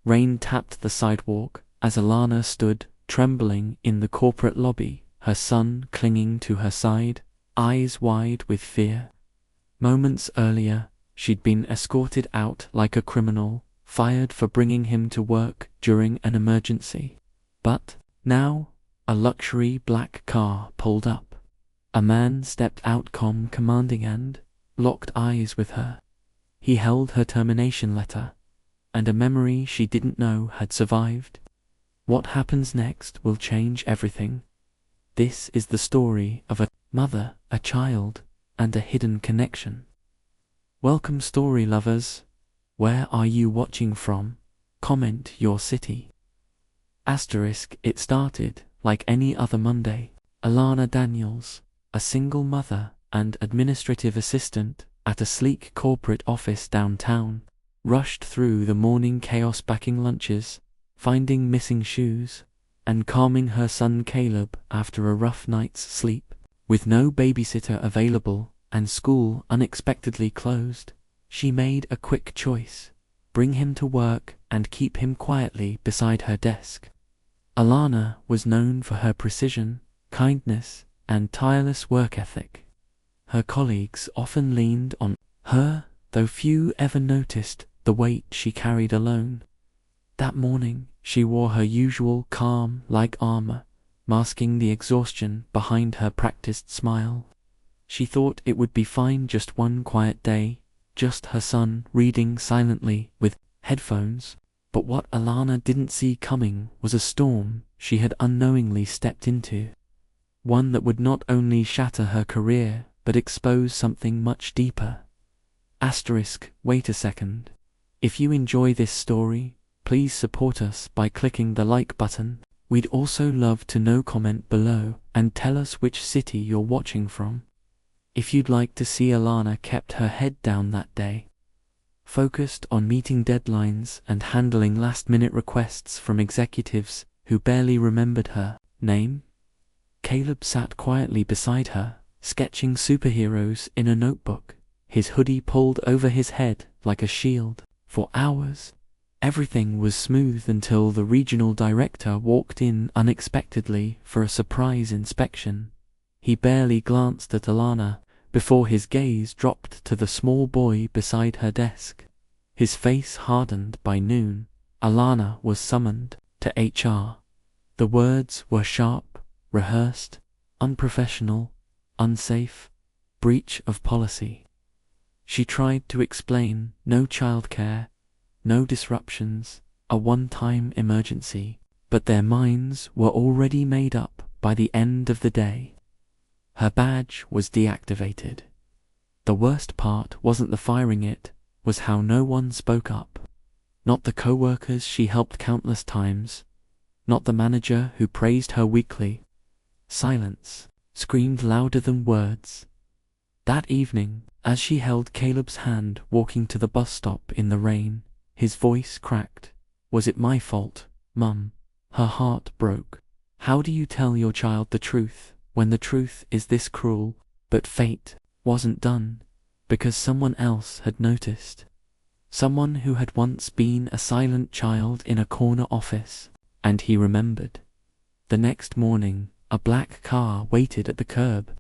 Rain tapped the sidewalk as Alana stood, trembling in the corporate lobby, her son clinging to her side, eyes wide with fear. Moments earlier, she'd been escorted out like a criminal, fired for bringing him to work during an emergency. But now, a luxury black car pulled up. A man stepped out, calm, commanding, and locked eyes with her. He held her termination letter, and a memory she didn't know had survived. What happens next will change everything. This is the story of a mother, a child, and a hidden connection. Welcome, story lovers. Where are you watching from? Comment your city. It started like any other Monday. Alana Daniels, a single mother and administrative assistant at a sleek corporate office downtown, rushed through the morning chaos, packing lunches, finding missing shoes, and calming her son Caleb after a rough night's sleep. With no babysitter available and school unexpectedly closed, she made a quick choice: bring him to work and keep him quietly beside her desk. Alana was known for her precision, kindness, and tireless work ethic. Her colleagues often leaned on her, though few ever noticed the weight she carried alone. That morning, she wore her usual calm, like armor, masking the exhaustion behind her practiced smile. She thought it would be fine, just one quiet day, just her son reading silently with headphones. But what Alana didn't see coming was a storm she had unknowingly stepped into. One that would not only shatter her career, but expose something much deeper. Wait a second. If you enjoy this story, please support us by clicking the like button. We'd also love to know. Comment below and tell us which city you're watching from. If you'd like to see Alana kept her head down that day, focused on meeting deadlines and handling last-minute requests from executives who barely remembered her name. Caleb sat quietly beside her, sketching superheroes in a notebook, his hoodie pulled over his head like a shield. For hours, everything was smooth until the regional director walked in unexpectedly for a surprise inspection. He barely glanced at Alana before his gaze dropped to the small boy beside her desk. His face hardened. By noon, Alana was summoned to HR. The words were sharp, rehearsed, unprofessional, unsafe, breach of policy. She tried to explain: no childcare, no disruptions, a one-time emergency. But their minds were already made up by the end of the day. Her badge was deactivated. The worst part wasn't the firing, it was how no one spoke up. Not the co-workers she helped countless times, not the manager who praised her weekly. Silence screamed louder than words. That evening, as she held Caleb's hand walking to the bus stop in the rain, his voice cracked. Was it my fault, Mum? Her heart broke. How do you tell your child the truth when the truth is this cruel? But fate wasn't done, because someone else had noticed. Someone who had once been a silent child in a corner office, and he remembered. The next morning, a black car waited at the curb,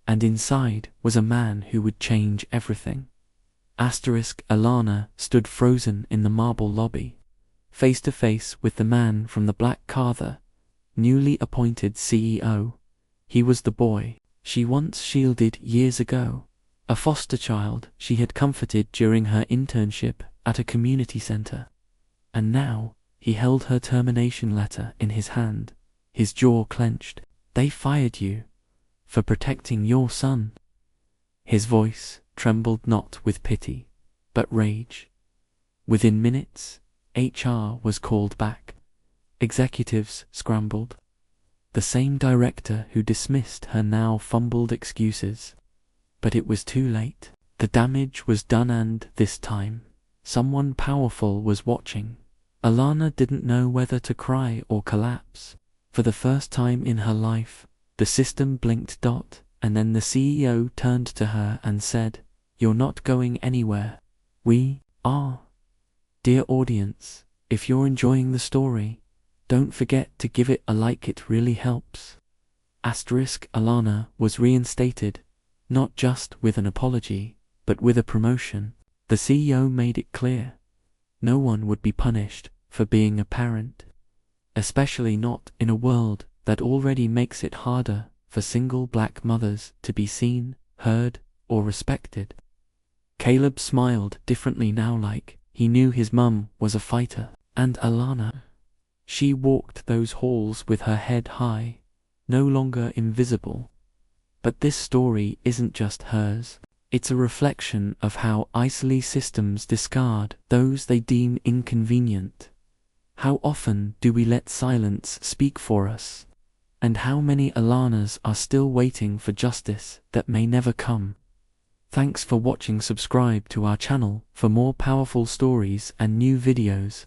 and inside was a man who would change everything. Alana stood frozen in the marble lobby, face to face with the man from the black car, the newly appointed CEO. He was the boy she once shielded years ago, a foster child she had comforted during her internship at a community center. And now, he held her termination letter in his hand, his jaw clenched. They fired you for protecting your son. His voice trembled not with pity, but rage. Within minutes, HR was called back. Executives scrambled. The same director who dismissed her now fumbled excuses. But it was too late. The damage was done, and this time, someone powerful was watching. Alana didn't know whether to cry or collapse. For the first time in her life, the system blinked, and then the CEO turned to her and said, "You're not going anywhere. We are." Dear audience, If you're enjoying the story, don't forget to give it a like, it really helps. Alana was reinstated, not just with an apology, but with a promotion. The CEO made it clear no one would be punished for being a parent, especially not in a world that already makes it harder for single black mothers to be seen, heard, or respected. Caleb smiled differently now, like he knew his mum was a fighter. And Alana, she walked those halls with her head high, no longer invisible. But this story isn't just hers. It's a reflection of how easily systems discard those they deem inconvenient. How often do we let silence speak for us? And how many Alanas are still waiting for justice that may never come? Thanks for watching. Subscribe to our channel for more powerful stories and new videos.